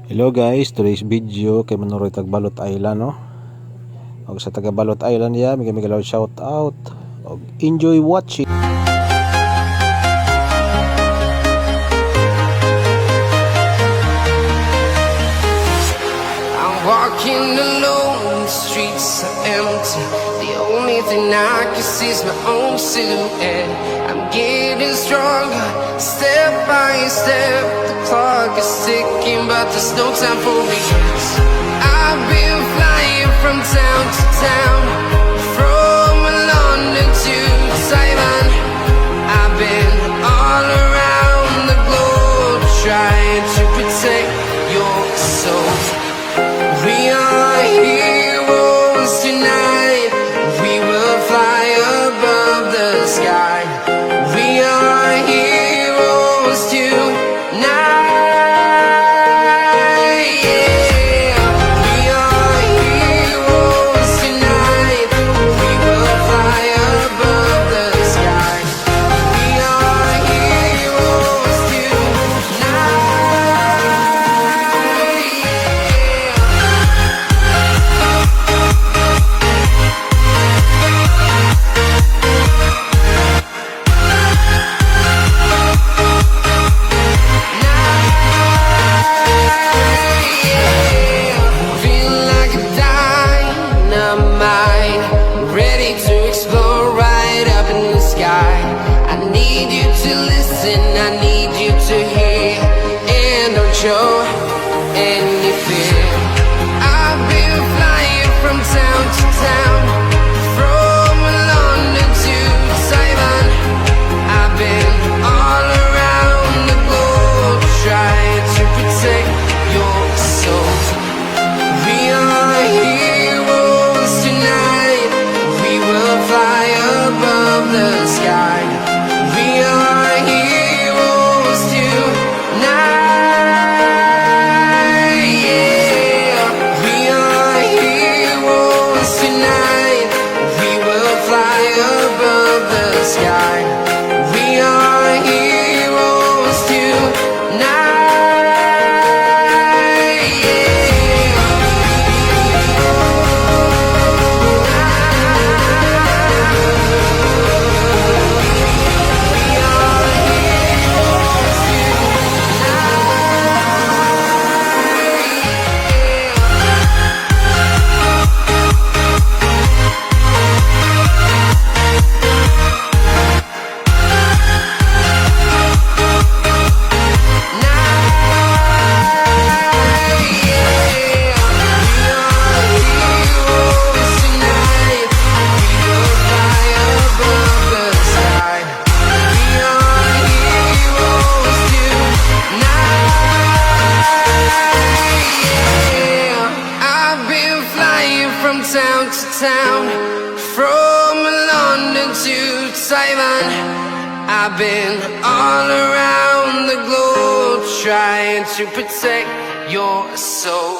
Hello guys, today's video kay manuroy tag Balot Island no. Og sa taga Balot Island ya, may galaw shout out. Og enjoy watching. I'm walking alone, the streets are empty. The only thing I can see is my own silhouette. I'm getting stronger, step by step. The clock is ticking, but there's no time for me. I've been flying from town to town, from London to Taiwan. I've been all around the globe, trying to protect your soul. We are heroes tonight. We will fly above the sky. We are heroes tonight. Yeah. We are heroes tonight. We will fly above the sky. We are heroes tonight. I need you to hear and don't show any fear. I've been flying from town to town, from London to Taiwan. I've been all around the globe, trying to protect your soul. We are heroes tonight. We will fly above the sky. We are heroes tonight. Yeah. We are heroes tonight. We will fly above the sky. We are heroes tonight. From town to town, from London to Taiwan. I've been all around the globe, trying to protect your soul.